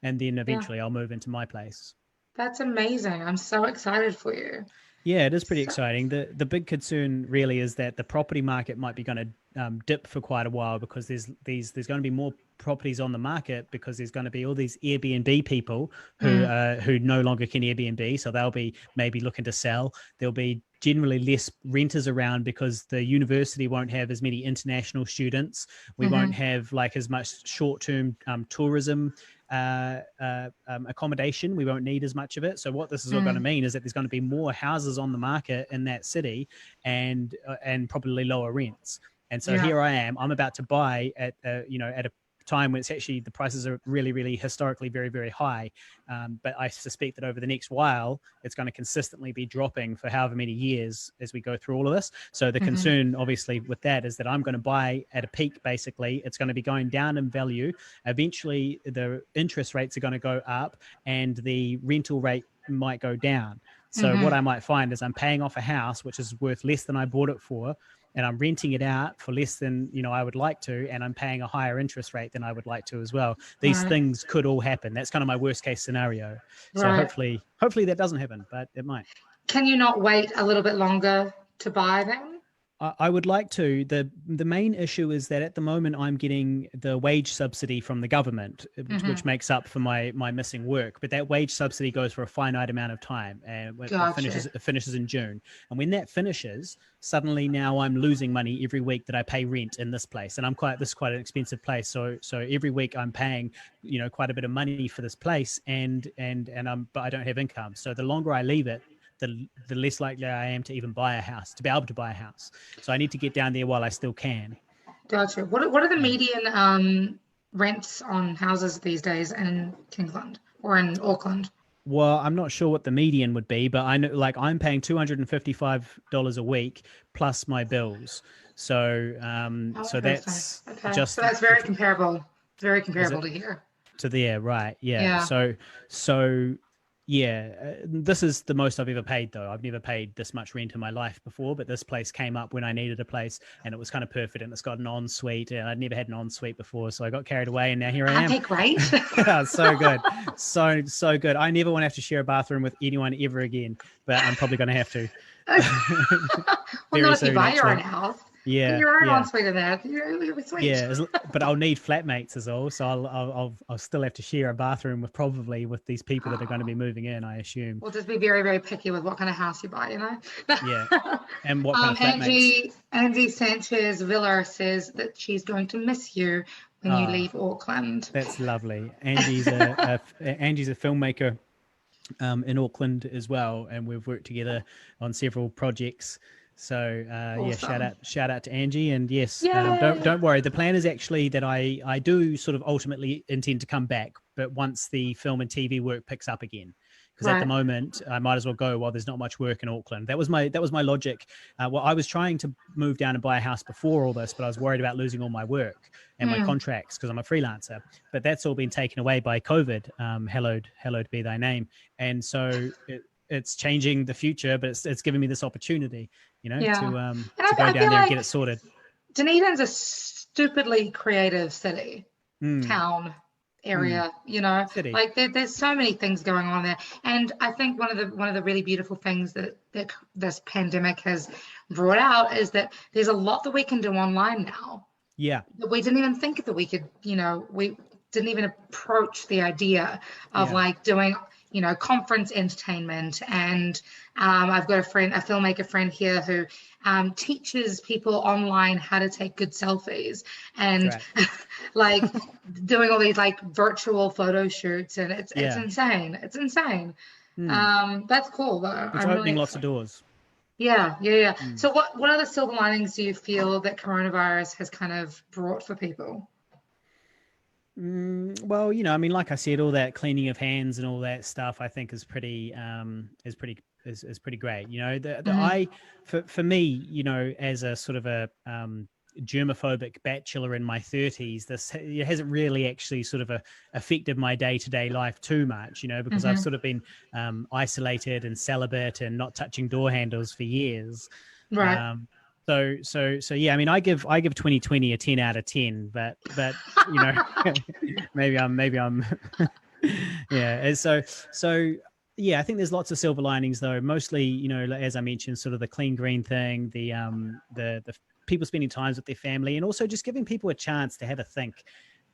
And then eventually I'll move into my place. That's amazing. I'm so excited for you. Yeah, it is pretty exciting. The big concern really is that the property market might be going to dip for quite a while, because there's going to be more properties on the market, because there's going to be all these Airbnb people who no longer can Airbnb, so they'll be maybe looking to sell. There'll be generally less renters around because the university won't have as many international students. We won't have like as much short-term tourism accommodation. We won't need as much of it. So what this is all going to mean is that there's going to be more houses on the market in that city, and probably lower rents. And so here I am. I'm about to buy at a time when it's actually the prices are really, really historically very, very high. But I suspect that over the next while, it's going to consistently be dropping for however many years as we go through all of this. So the concern, obviously, with that is that I'm going to buy at a peak, basically. It's going to be going down in value. Eventually, the interest rates are going to go up and the rental rate might go down. So what I might find is I'm paying off a house, which is worth less than I bought it for, and I'm renting it out for less than, I would like to, and I'm paying a higher interest rate than I would like to as well. These things could all happen. That's kind of my worst case scenario. So hopefully that doesn't happen, but it might. Can you not wait a little bit longer to buy them? I would like to. The main issue is that at the moment I'm getting the wage subsidy from the government, which makes up for my missing work. But that wage subsidy goes for a finite amount of time, and Gotcha. it finishes in June. And when that finishes, suddenly now I'm losing money every week that I pay rent in this place, and this is quite an expensive place. So every week I'm paying, quite a bit of money for this place, but I don't have income. So the longer I leave it, the less likely I am to even be able to buy a house. So I need to get down there while I still can. Gotcha. What are the median rents on houses these days in Kingsland or in Auckland? Well, I'm not sure what the median would be, but I know, like, I'm paying $255 a week plus my bills. So that's okay. just So that's very comparable. Very comparable to here. to there, right? Yeah. Yeah. So yeah, this is the most I've ever paid, though. I've never paid this much rent in my life before, but this place came up when I needed a place, and it was kind of perfect, and it's got an ensuite, and I'd never had an ensuite before, so I got carried away, and now here I am. Okay, great. Yeah, so good. So good. I never want to have to share a bathroom with anyone ever again, but I'm probably going to have to. Well, not if you buy your own house. Yeah, your own ensuite in there. You'll be sweet. Yeah, but I'll need flatmates as well, so I'll still have to share a bathroom with these people that are going to be moving in, I assume. We'll just be very, very picky with what kind of house you buy, Yeah, and what kind of flatmates. Angie Sanchez Villa says that she's going to miss you when you leave Auckland. That's lovely. Angie's a filmmaker in Auckland as well, and we've worked together on several projects. So awesome. Yeah, shout out to Angie, and yes, don't worry. The plan is actually that I do sort of ultimately intend to come back, but once the film and TV work picks up again, because at the moment I might as well go while there's not much work in Auckland. That was my logic. Well, I was trying to move down and buy a house before all this, but I was worried about losing all my work and my contracts because I'm a freelancer. But that's all been taken away by COVID. Hallowed be thy name. And so it's changing the future, but it's giving me this opportunity, to go down there and get it sorted. Dunedin's a stupidly creative city, town, area, City. like there's so many things going on there. And I think one of the really beautiful things that this pandemic has brought out is that there's a lot that we can do online now. Yeah. That we didn't even think that we could, we didn't even approach the idea of like doing conference entertainment. And I've got a filmmaker friend here who teaches people online how to take good selfies and like doing all these like virtual photo shoots, and it's insane. It's insane. That's cool though. It's opening lots of doors. Yeah. So what other silver linings do you feel that coronavirus has kind of brought for people? Well, like I said, all that cleaning of hands and all that stuff, I think is pretty great. For me, as a sort of a germophobic bachelor in my 30s, it hasn't really actually sort of affected my day-to-day life too much, because I've sort of been isolated and celibate and not touching door handles for years. Right. So yeah, I mean, I give 2020 a 10 out of 10, but maybe I'm yeah. So yeah, I think there's lots of silver linings though. Mostly, as I mentioned, sort of the clean green thing, the people spending time with their family, and also just giving people a chance to have a think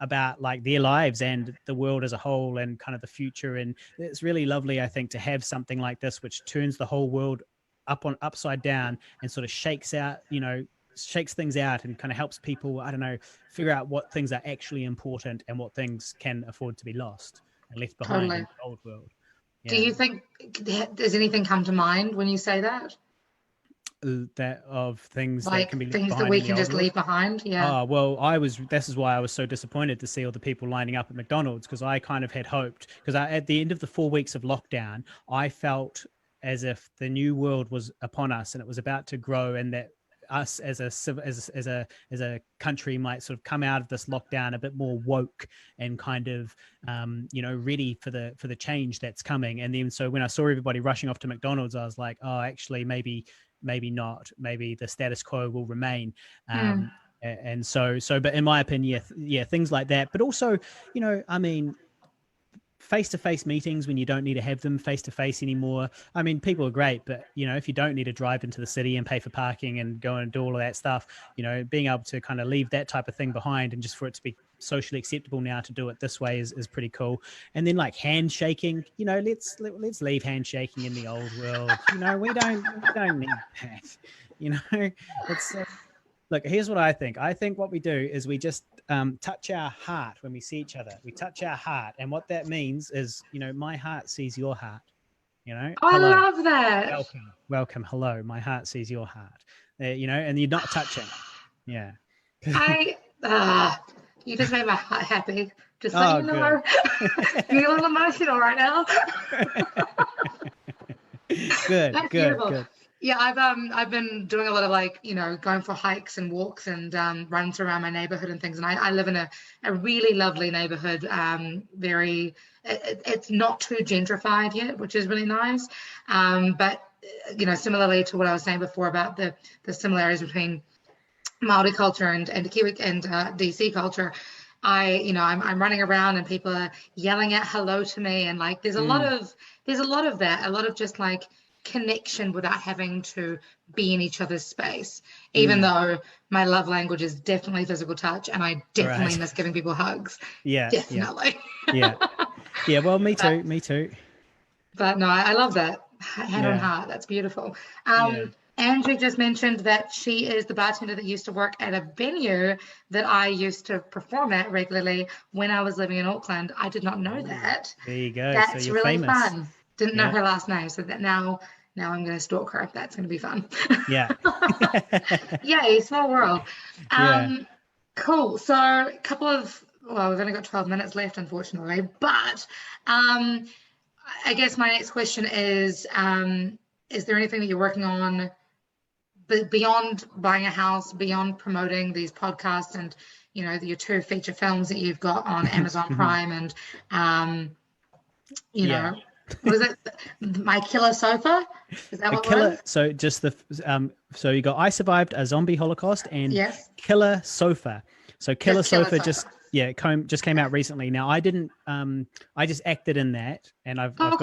about like their lives and the world as a whole and kind of the future. And it's really lovely, I think, to have something like this, which turns the whole world upside down and sort of shakes things out and kind of helps people, I don't know, figure out what things are actually important and what things can afford to be lost and left behind in the old world. Yeah. Do you think, does anything come to mind when you say that? That of things like that can be left things behind that we can just leave behind. Yeah. This is why I was so disappointed to see all the people lining up at McDonald's, because I kind of had hoped, because at the end of the 4 weeks of lockdown, I felt as if the new world was upon us and it was about to grow, and that us as a country might sort of come out of this lockdown a bit more woke and kind of ready for the change that's coming. And then so when I saw everybody rushing off to McDonald's, I was like, oh, actually maybe not, maybe the status quo will remain. And so but in my opinion, things like that. But also, I mean, face-to-face meetings when you don't need to have them face-to-face anymore. I mean, people are great, but if you don't need to drive into the city and pay for parking and go and do all of that stuff, being able to kind of leave that type of thing behind and just for it to be socially acceptable now to do it this way is pretty cool. And then like handshaking, let's leave handshaking in the old world. We don't need that. It's look, here's what I think. I think what we do is we just touch our heart when we see each other. We touch our heart. And what that means is, my heart sees your heart. I hello. love that. Welcome. Hello. My heart sees your heart. And you're not touching. Yeah. You just made my heart happy. Just so you know. Feeling emotional right now. Good. That's good. Beautiful. Good. Yeah, I've been doing a lot of going for hikes and walks and runs around my neighborhood and things. And I live in a really lovely neighborhood. It's not too gentrified yet, which is really nice. But similarly to what I was saying before about the similarities between Maori culture and Kiwi and DC culture, I'm running around and people are yelling out hello to me, and like there's a lot of that, a lot of just like connection without having to be in each other's space, even though my love language is definitely physical touch, and I definitely miss giving people hugs. Definitely. Yeah. Well, me too. But no, I love that. Hand on heart. That's beautiful. Angie just mentioned that she is the bartender that used to work at a venue that I used to perform at regularly when I was living in Auckland. I did not know that. There you go. That's so you're really famous. fun. Didn't know her last name, so that now I'm going to stalk her. That's going to be fun. Yeah. Yay, small world. Cool. So we've only got 12 minutes left, unfortunately. But I guess my next question is there anything that you're working on beyond buying a house, beyond promoting these podcasts and, your 2 feature films that you've got on Amazon Prime and, what is it? My Killer Sofa? Is that what it is? So just so you got I Survived a Zombie Holocaust and Killer Sofa. So Killer Sofa just came out recently. Now I didn't I just acted in that, and I've got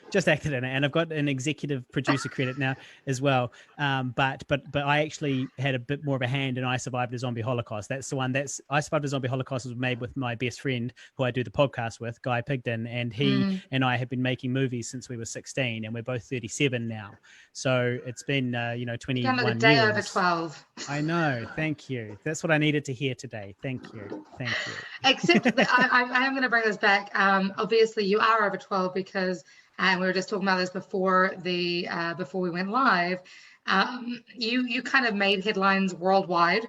just acted in it, and I've got an executive producer credit now as well. But I actually had a bit more of a hand in I Survived a Zombie Holocaust. That's the one. I Survived a Zombie Holocaust was made with my best friend who I do the podcast with, Guy Pigden, and he and I have been making movies since we were 16, and we're both 37 now. So it's been 21 years. A day over 12. I know. Thank you. That's what I needed to hear today. Thank you. Except that I am going to bring this back. Obviously, you are over 12 because. And we were just talking about this before we went live. You kind of made headlines worldwide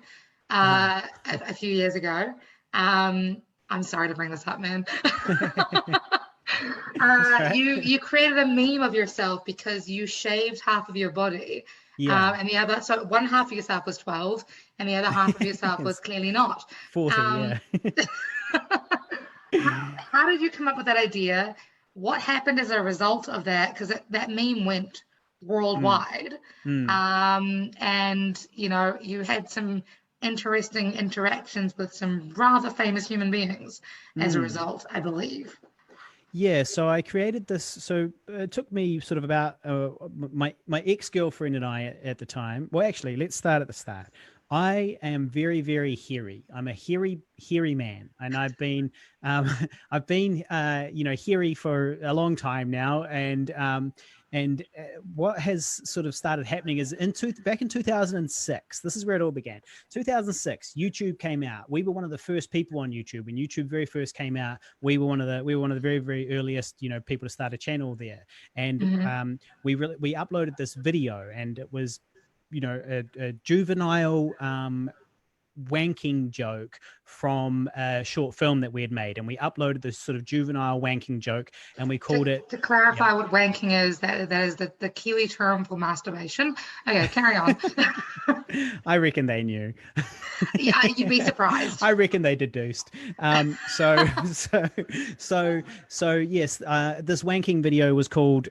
a few years ago. I'm sorry to bring this up, man. You created a meme of yourself because you shaved half of your body. And the other, so one half of yourself was 12, and the other half of yourself was clearly not. 40. How did you come up with that idea? What happened as a result of that? Because that meme went worldwide. And, you had some interesting interactions with some rather famous human beings as a result, I believe. Yeah, so I created this. So it took me sort of about my ex-girlfriend and I at the time. Well, actually, let's start at the start. I am very, very hairy. I'm a hairy man, and I've been hairy for a long time now. And what has sort of started happening is back in 2006. This is where it all began. 2006, YouTube came out. We were one of the first people on YouTube. When YouTube very first came out, we were one of the very, very earliest people to start a channel there. And we uploaded this video, and it was a juvenile wanking joke from a short film that we had made, and we uploaded this sort of juvenile wanking joke, and we called it. To clarify what wanking is, that is the Kiwi term for masturbation. Okay, carry on. I reckon they knew. Yeah, you'd be surprised. I reckon they deduced. So yes, this wanking video was called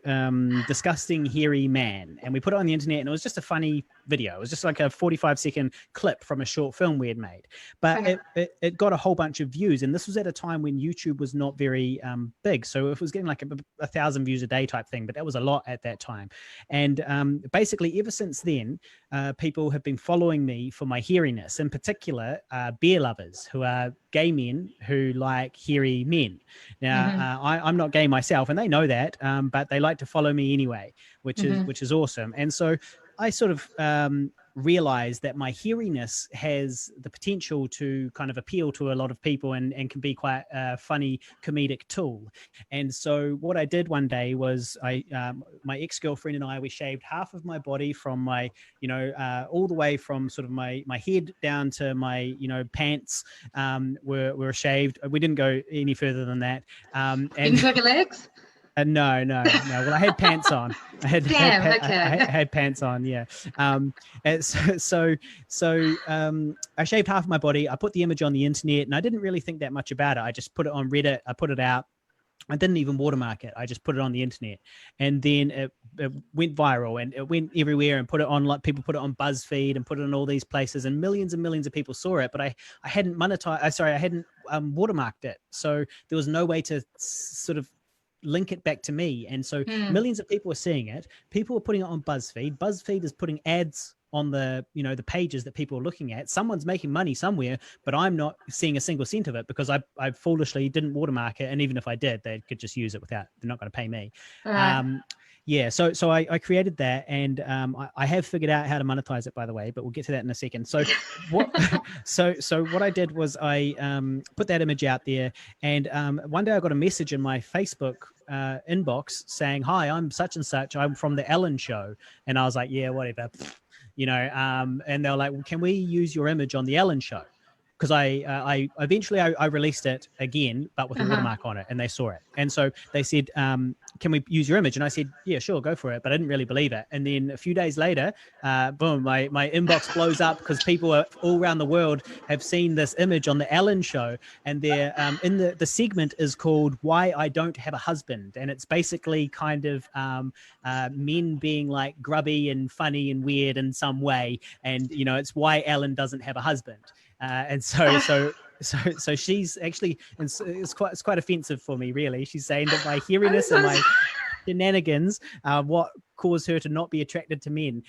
Disgusting Hairy Man, and we put it on the internet, and it was just a funny video. It was just like a 45-second clip from a short film film we had made. But it got a whole bunch of views, and this was at a time when YouTube was not very big, so it was getting like 1,000 views a day type thing, but that was a lot at that time. And basically ever since then, people have been following me for my hairiness, in particular beer lovers, who are gay men who like hairy men. Now, I'm not gay myself, and they know that, but they like to follow me anyway, which is awesome. And so I sort of realized that my hairiness has the potential to kind of appeal to a lot of people and can be quite a funny comedic tool. And so what I did one day was my ex-girlfriend and I, we shaved half of my body from my, all the way from sort of my head down to my, pants were shaved. We didn't go any further than that. And didn't shave your legs? No. Well, I had pants on. I had pants on. Yeah. So I shaved half of my body. I put the image on the internet, and I didn't really think that much about it. I just put it on Reddit. I put it out. I didn't even watermark it. I just put it on the internet, and then it went viral, and it went everywhere, and put it on, like, people put it on BuzzFeed and put it in all these places, and millions of people saw it. But I hadn't monetized. I hadn't watermarked it, so there was no way to sort of link it back to me. And so millions of people are seeing it. People are putting it on BuzzFeed. BuzzFeed is putting ads on the the pages that people are looking at. Someone's making money somewhere, but I'm not seeing a single cent of it because I foolishly didn't watermark it. And even if I did, they could just use it without, they're not going to pay me. Yeah, so I created that, and I have figured out how to monetize it, by the way, but we'll get to that in a second. So what what I did was I put that image out there, and one day I got a message in my Facebook inbox saying, "Hi, I'm such and such. I'm from the Ellen Show," and I was like, "Yeah, whatever," And they were like, "Well, can we use your image on the Ellen Show?" Because I eventually released it again, but with a watermark on it, and they saw it. And so they said, "Can we use your image?" And I said, "Yeah, sure, go for it." But I didn't really believe it. And then a few days later, boom, my inbox blows up because people all around the world have seen this image on the Ellen Show, and they're in the segment is called "Why I Don't Have a Husband," and it's basically kind of men being like grubby and funny and weird in some way, and it's why Ellen doesn't have a husband. And so she's actually, and it's quite offensive for me, really. She's saying that my hairiness and my shenanigans are what caused her to not be attracted to men.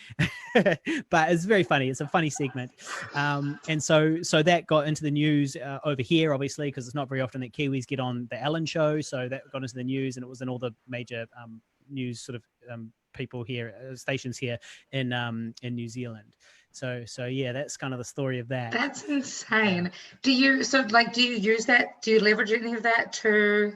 But it's very funny. It's a funny segment. And so that got into the news over here, obviously, because it's not very often that Kiwis get on the Ellen Show. So that got into the news, and it was in all the major news sort of people here, stations here in New Zealand. So yeah, that's kind of the story of that. That's insane. Do you use that? Do you leverage any of that to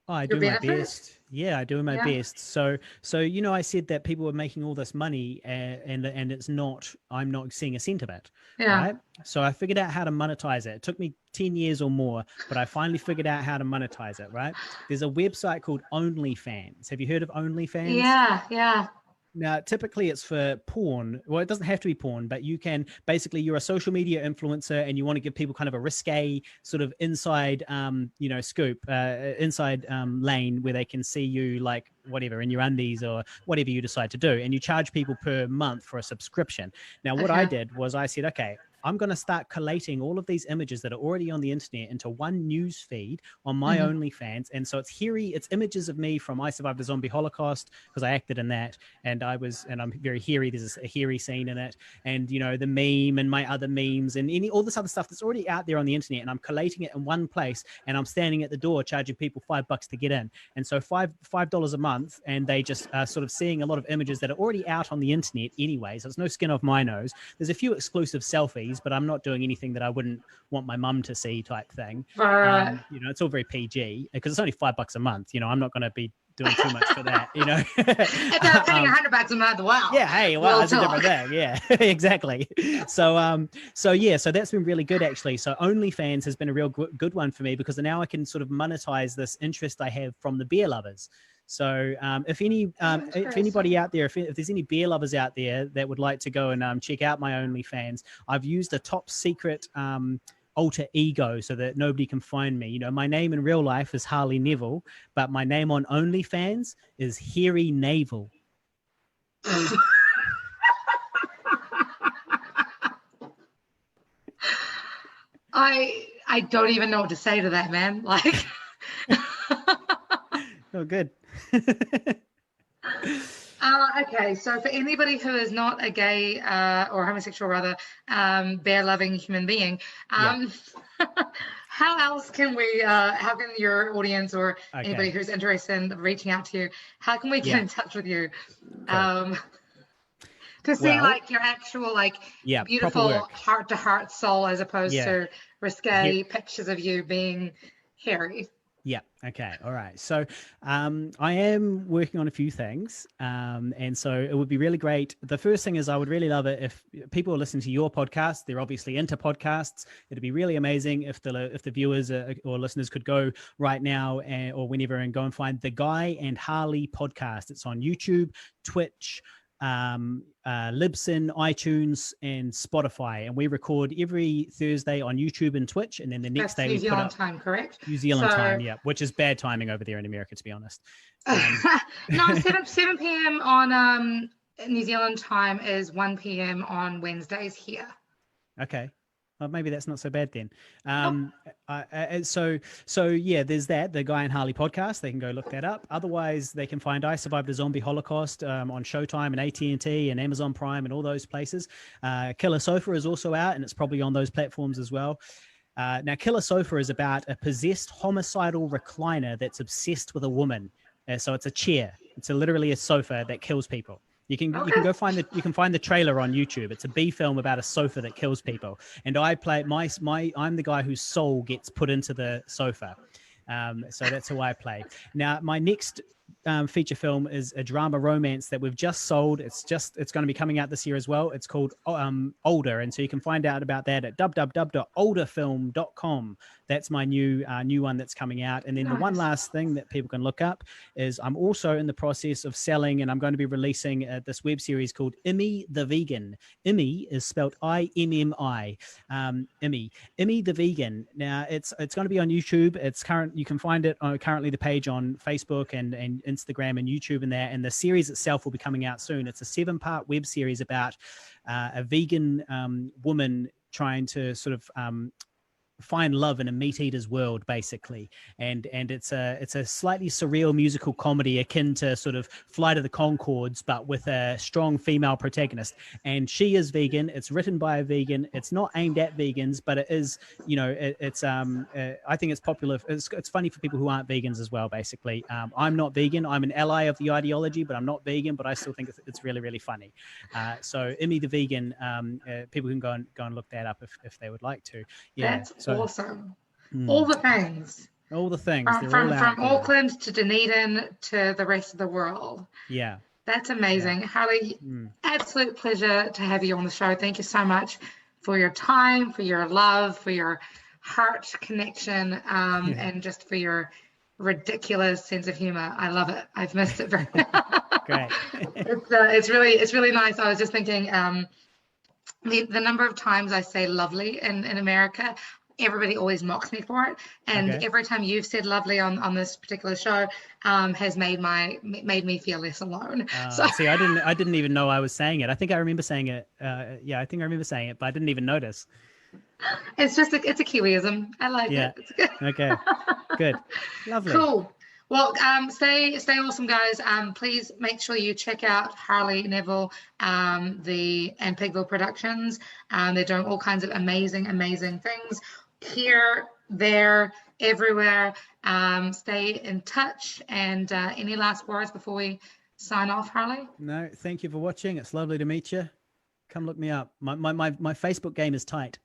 I do my best. Yeah, I do my best. So I said that people were making all this money, and it's not. I'm not seeing a cent of it. Yeah. Right. So I figured out how to monetize it. It took me 10 years or more, but I finally figured out how to monetize it. Right. There's a website called OnlyFans. Have you heard of OnlyFans? Yeah. Now, typically it's for porn. Well, it doesn't have to be porn, but you can basically, you're a social media influencer and you want to give people kind of a risque sort of inside, scoop, inside lane where they can see you like whatever in your undies or whatever you decide to do. And you charge people per month for a subscription. Now, what I did was I said, okay, I'm going to start collating all of these images that are already on the internet into one news feed on my OnlyFans. And so it's images of me from I Survived the Zombie Holocaust, because I acted in that. And I'm very hairy. There's a hairy scene in it. And, the meme and my other memes and all this other stuff that's already out there on the internet. And I'm collating it in one place, and I'm standing at the door charging people $5 to get in. And so $5 a month. And they just are sort of seeing a lot of images that are already out on the internet anyway. So it's no skin off my nose. There's a few exclusive selfies, but I'm not doing anything that I wouldn't want my mum to see type thing. It's all very PG because it's only $5 a month. I'm not going to be doing too much for that, If they're paying $100 a month, wow. Yeah, hey, well, that's a different thing. Yeah, exactly. So that's been really good, actually. So OnlyFans has been a real good one for me because now I can sort of monetize this interest I have from the beer lovers. So if anybody out there, if there's any beer lovers out there that would like to go and check out my OnlyFans, I've used a top secret alter ego so that nobody can find me. My name in real life is Harley Neville, but my name on OnlyFans is Hairy Navel. I don't even know what to say to that, man. Like, Oh, good. okay, so for anybody who is not a gay or homosexual, rather, bear-loving human being, how else can we, how can your audience or anybody who's interested in reaching out to you, how can we get in touch with you? Cool. To see like your actual beautiful heart-to-heart soul as opposed to risque pictures of you being hairy. Yeah. Okay. All right. So I am working on a few things. And so it would be really great. The first thing is I would really love it if people listen to your podcast. They're obviously into podcasts. It'd be really amazing if the viewers or listeners could go right now or whenever and go and find the Guy and Harley podcast. It's on YouTube, Twitch, Libsyn, iTunes, and Spotify, and we record every Thursday on YouTube and Twitch, and then the next day New we Zealand put up time, correct? New Zealand time, yeah, which is bad timing over there in America, to be honest. No, 7 p.m. on New Zealand time is 1 p.m. on Wednesdays here. Okay. Well, maybe that's not so bad then. So yeah, there's that, the Guy and Harley podcast. They can go look that up. Otherwise, they can find I Survived a Zombie Holocaust on Showtime and AT&T and Amazon Prime and all those places. Killer Sofa is also out, and it's probably on those platforms as well. Now, Killer Sofa is about a possessed homicidal recliner that's obsessed with a woman. So it's a chair. It's literally a sofa that kills people. You can go find the trailer on YouTube. It's a B film about a sofa that kills people, and I play I'm the guy whose soul gets put into the sofa. So that's who I play. Now, my next feature film is a drama romance that we've just sold. It's going to be coming out this year as well. It's called Older, and so you can find out about that at www.olderfilm.com. That's my new one that's coming out. And then the one last thing that people can look up is I'm also in the process of selling, and I'm going to be releasing this web series called Immy the Vegan. Immy is spelled I-M-M-I. Immy the Vegan. Now it's going to be on YouTube. You can find it on currently the page on Facebook and Instagram and YouTube and there. And the series itself will be coming out soon. It's a 7-part web series about a vegan woman trying to sort of find love in a meat eater's world, basically, and it's a slightly surreal musical comedy akin to sort of Flight of the Conchords, but with a strong female protagonist. And she is vegan. It's written by a vegan. It's not aimed at vegans, but it is, I think it's popular. It's funny for people who aren't vegans as well, basically. I'm not vegan. I'm an ally of the ideology, but I'm not vegan, but I still think it's really, really funny. So Immy the Vegan, people can go and look that up if they would like to. Yeah. That's awesome. All the things. All the things. From Auckland to Dunedin to the rest of the world. Yeah. That's amazing. Yeah. Harley, absolute pleasure to have you on the show. Thank you so much for your time, for your love, for your heart connection, and just for your ridiculous sense of humor. I love it. I've missed it very much. Great. It's really nice. I was just thinking the number of times I say lovely in America, everybody always mocks me for it, and every time you've said lovely on this particular show has made me feel less alone. So see, I didn't even know I was saying it. I think I remember saying it. I think I remember saying it, but I didn't even notice. It's just it's a Kiwiism. I like it. It's good. Okay, good, lovely, cool. Well, stay awesome, guys. Please make sure you check out Harley Neville and Pigville Productions. They're doing all kinds of amazing things here, there, everywhere. Stay in touch. And any last words before we sign off, Harley? No, thank you for watching. It's lovely to meet you. Come look me up. My Facebook game is tight.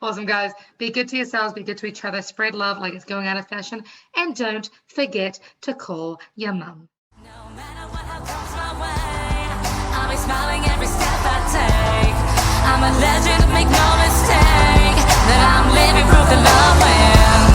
Awesome, guys. Be good to yourselves. Be good to each other. Spread love like it's going out of fashion. And don't forget to call your mum. No matter what comes my way, I'll be smiling every step I take. I'm a legend, make no mistake.